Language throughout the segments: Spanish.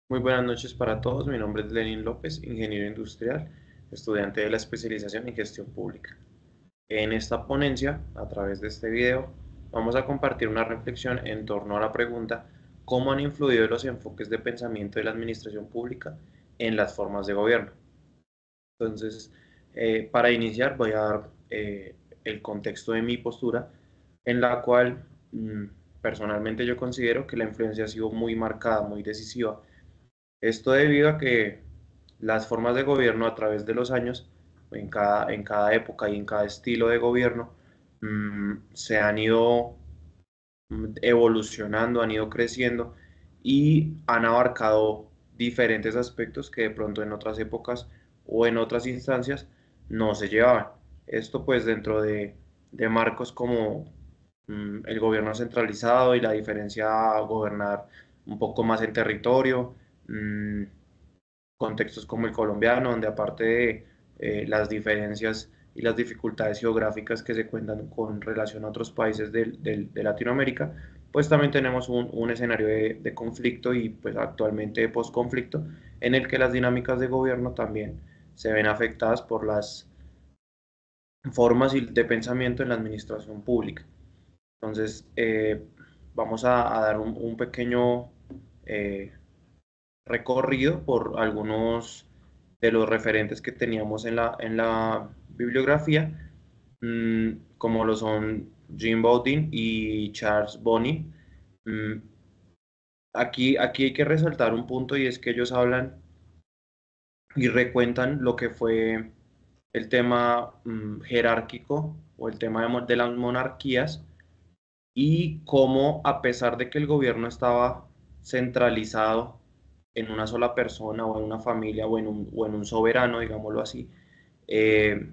Muy buenas noches para todos. Mi nombre es Lenin López, ingeniero industrial, estudiante de la especialización en gestión pública. En esta ponencia, a través de este video, vamos a compartir una reflexión en torno a la pregunta ¿cómo han influido los enfoques de pensamiento de la administración pública en las formas de gobierno? Entonces, para iniciar voy a dar el contexto de mi postura, en la cual personalmente yo considero que la influencia ha sido muy marcada, muy decisiva. Esto debido a que las formas de gobierno a través de los años, en cada época y en cada estilo de gobierno, se han ido evolucionando, han ido creciendo y han abarcado diferentes aspectos que de pronto en otras épocas o en otras instancias no se llevaban. Esto pues dentro de marcos como el gobierno centralizado y la diferencia a gobernar un poco más en territorio, mm, contextos como el colombiano, donde aparte de las diferencias y las dificultades geográficas que se cuentan con relación a otros países de Latinoamérica, pues también tenemos un escenario de conflicto y pues actualmente de posconflicto, en el que las dinámicas de gobierno también se ven afectadas por las formas de pensamiento en la administración pública. Entonces, vamos a dar un pequeño eh, recorrido por algunos de los referentes que teníamos en la bibliografía, como lo son Jim Bowden y Charles Bonney. Mm, aquí hay que resaltar un punto y es que ellos hablan y recuentan lo que fue el tema jerárquico o el tema de las monarquías y cómo a pesar de que el gobierno estaba centralizado en una sola persona o en una familia o en un soberano, digámoslo así, eh,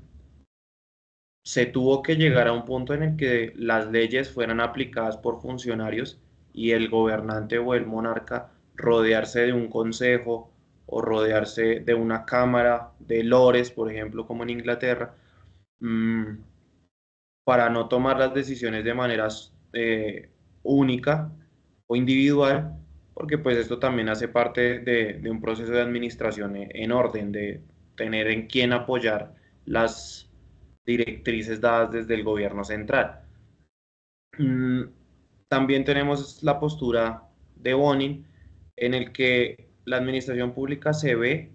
se tuvo que llegar a un punto en el que las leyes fueran aplicadas por funcionarios y el gobernante o el monarca rodearse de un consejo o rodearse de una cámara de lores, por ejemplo, como en Inglaterra, mm, para no tomar las decisiones de manera única o individual, porque pues esto también hace parte de un proceso de administración en orden, de tener en quién apoyar las directrices dadas desde el gobierno central. Mm, También tenemos la postura de Bonin, en el que la administración pública se ve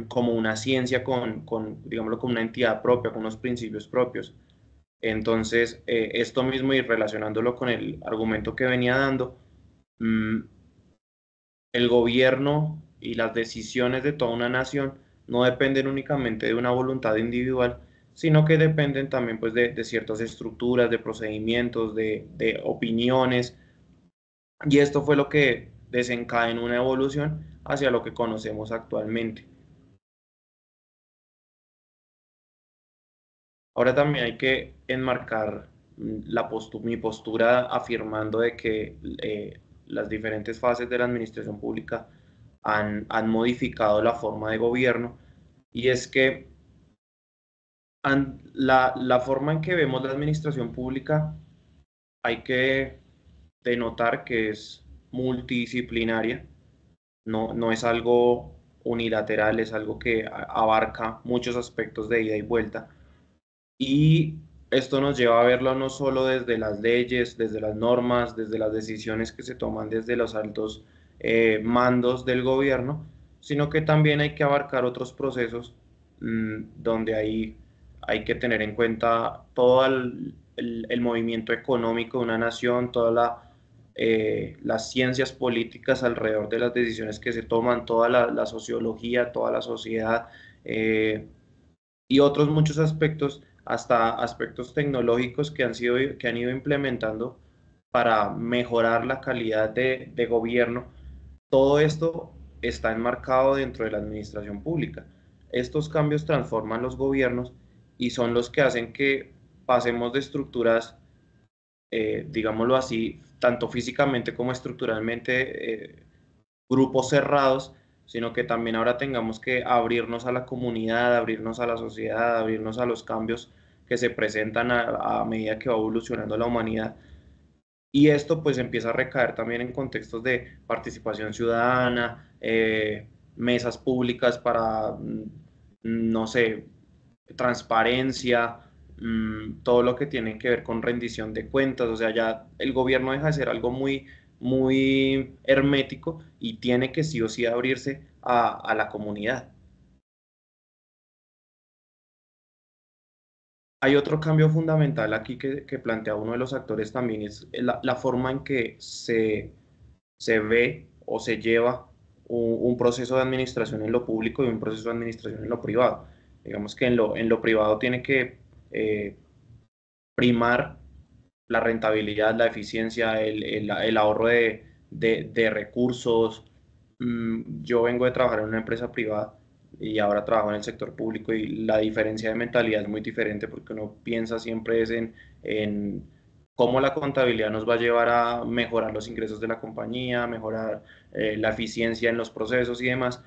como una ciencia digámoslo, con una entidad propia, con unos principios propios. Entonces, esto mismo y relacionándolo con el argumento que venía dando, mm, el gobierno y las decisiones de toda una nación no dependen únicamente de una voluntad individual, sino que dependen también pues, de ciertas estructuras, de procedimientos, de opiniones, y esto fue lo que desencadenó una evolución hacia lo que conocemos actualmente. Ahora también hay que enmarcar mi postura afirmando de que las diferentes fases de la administración pública han modificado la forma de gobierno y es que la forma en que vemos la administración pública hay que denotar que es multidisciplinaria, no es algo unilateral, es algo que abarca muchos aspectos de ida y vuelta. Y esto nos lleva a verlo no solo desde las leyes, desde las normas, desde las decisiones que se toman desde los altos mandos del gobierno, sino que también hay que abarcar otros procesos donde hay que tener en cuenta todo el movimiento económico de una nación, las ciencias políticas alrededor de las decisiones que se toman, toda la sociología, toda la sociedad. Y otros muchos aspectos, hasta aspectos tecnológicos que han ido implementando para mejorar la calidad de gobierno. Todo esto está enmarcado dentro de la administración pública. Estos cambios transforman los gobiernos y son los que hacen que pasemos de estructuras, digámoslo así, tanto físicamente como estructuralmente, grupos cerrados, sino que también ahora tengamos que abrirnos a la comunidad, abrirnos a la sociedad, abrirnos a los cambios que se presentan a medida que va evolucionando la humanidad. Y esto pues empieza a recaer también en contextos de participación ciudadana, mesas públicas para, no sé, transparencia, todo lo que tiene que ver con rendición de cuentas. O sea, ya el gobierno deja de ser algo muy hermético y tiene que sí o sí abrirse a la comunidad. Hay otro cambio fundamental aquí que plantea uno de los actores también, es la forma en que se ve o se lleva un proceso de administración en lo público y un proceso de administración en lo privado. Digamos que en lo privado tiene que primar la rentabilidad, la eficiencia, el ahorro de recursos. Yo vengo de trabajar en una empresa privada y ahora trabajo en el sector público, y la diferencia de mentalidad es muy diferente, porque uno piensa siempre es en cómo la contabilidad nos va a llevar a mejorar los ingresos de la compañía, mejorar la eficiencia en los procesos y demás.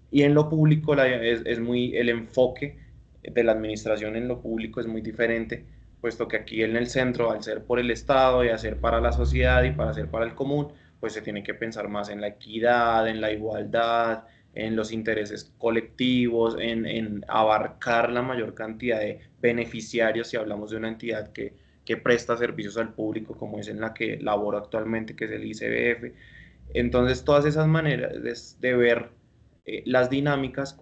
Y en lo público es muy el enfoque de la administración en lo público es muy diferente, puesto que aquí en el centro, al ser por el Estado y hacer para la sociedad y para hacer para el común, pues se tiene que pensar más en la equidad, en la igualdad, en los intereses colectivos, en abarcar la mayor cantidad de beneficiarios si hablamos de una entidad que presta servicios al público, como es en la que laboro actualmente, que es el ICBF. Entonces, todas esas maneras de ver las dinámicas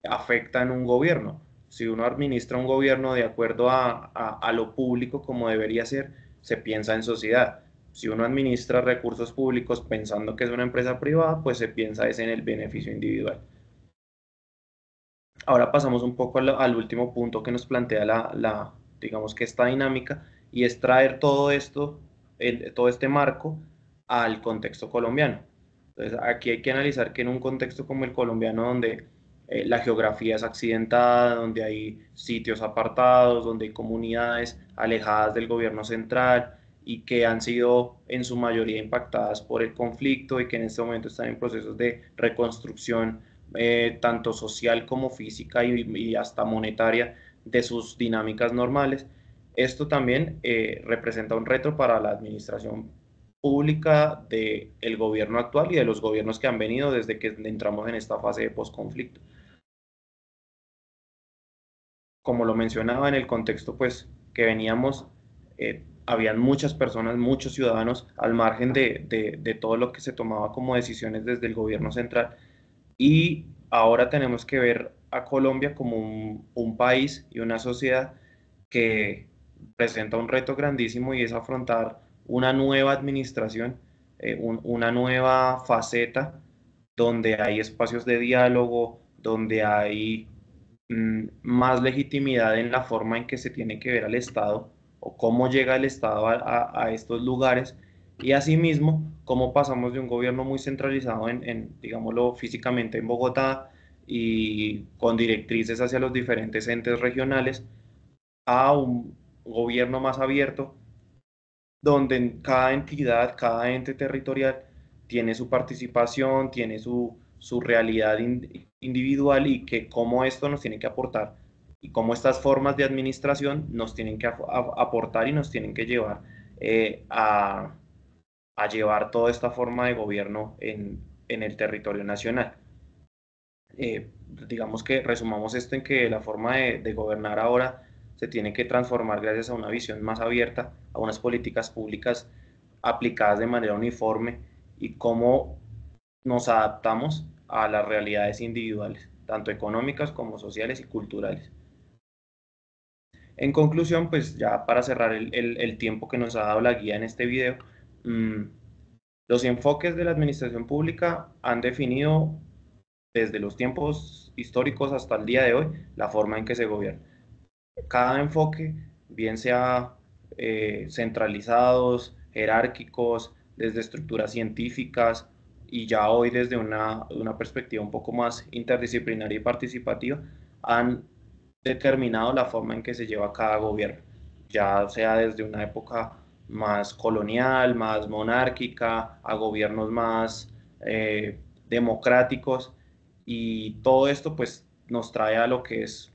afectan un gobierno. Si uno administra un gobierno de acuerdo a lo público como debería ser, se piensa en sociedad. Si uno administra recursos públicos pensando que es una empresa privada, pues se piensa es en el beneficio individual. Ahora pasamos un poco al último punto que nos plantea digamos que esta dinámica, y es traer todo esto, todo este marco al contexto colombiano. Entonces, aquí hay que analizar que en un contexto como el colombiano, donde la geografía es accidentada, donde hay sitios apartados, donde hay comunidades alejadas del gobierno central y que han sido en su mayoría impactadas por el conflicto, y que en este momento están en procesos de reconstrucción, tanto social como física y hasta monetaria, de sus dinámicas normales. Esto también representa un reto para la administración pública del gobierno actual y de los gobiernos que han venido desde que entramos en esta fase de posconflicto. Como lo mencionaba, en el contexto pues que veníamos, habían muchas personas, muchos ciudadanos al margen de todo lo que se tomaba como decisiones desde el gobierno central. Y ahora tenemos que ver a Colombia como un país y una sociedad que presenta un reto grandísimo, y es afrontar una nueva administración, una nueva faceta donde hay espacios de diálogo, donde hay más legitimidad en la forma en que se tiene que ver al Estado, o cómo llega el Estado a estos lugares, y asimismo cómo pasamos de un gobierno muy centralizado digámoslo físicamente, en Bogotá, y con directrices hacia los diferentes entes regionales, a un gobierno más abierto, donde cada entidad, cada ente territorial tiene su participación, tiene su realidad individual, y que cómo esto nos tiene que aportar, y cómo estas formas de administración nos tienen que aportar y nos tienen que llevar a llevar toda esta forma de gobierno en el territorio nacional. Digamos que resumamos esto en que la forma de gobernar ahora se tiene que transformar gracias a una visión más abierta, a unas políticas públicas aplicadas de manera uniforme, y cómo nos adaptamos a las realidades individuales, tanto económicas como sociales y culturales. En conclusión, pues ya para cerrar el tiempo que nos ha dado la guía en este video, mmm, los enfoques de la administración pública han definido desde los tiempos históricos hasta el día de hoy la forma en que se gobierna. Cada enfoque, bien sea centralizados, jerárquicos, desde estructuras científicas, y ya hoy desde una perspectiva un poco más interdisciplinaria y participativa, han determinado la forma en que se lleva cada gobierno, ya sea desde una época más colonial, más monárquica, a gobiernos más democráticos. Y todo esto pues nos trae a lo que es,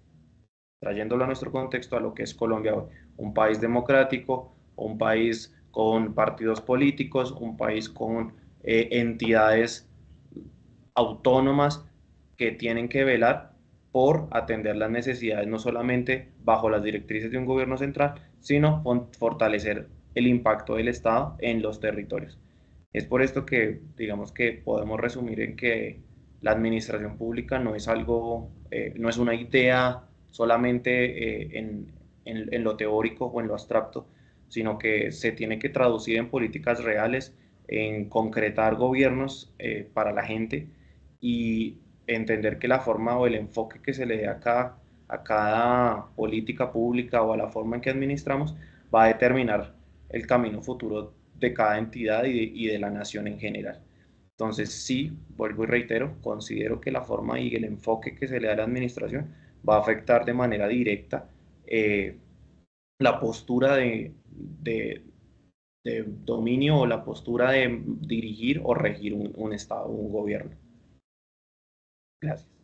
trayéndolo a nuestro contexto, a lo que es Colombia hoy, un país democrático, un país con partidos políticos, un país con entidades autónomas que tienen que velar por atender las necesidades no solamente bajo las directrices de un gobierno central, sino fortalecer el impacto del Estado en los territorios. Es por esto que, digamos que podemos resumir en que la administración pública no es algo, no es una idea solamente en lo teórico o en lo abstracto, sino que se tiene que traducir en políticas reales, en concretar gobiernos para la gente y entender que la forma o el enfoque que se le dé a cada política pública o a la forma en que administramos va a determinar el camino futuro de cada entidad y de la nación en general. Entonces, sí, vuelvo y reitero, considero que la forma y el enfoque que se le da a la administración va a afectar de manera directa eh, la postura de dominio o la postura de dirigir o regir un Estado, un gobierno. Gracias.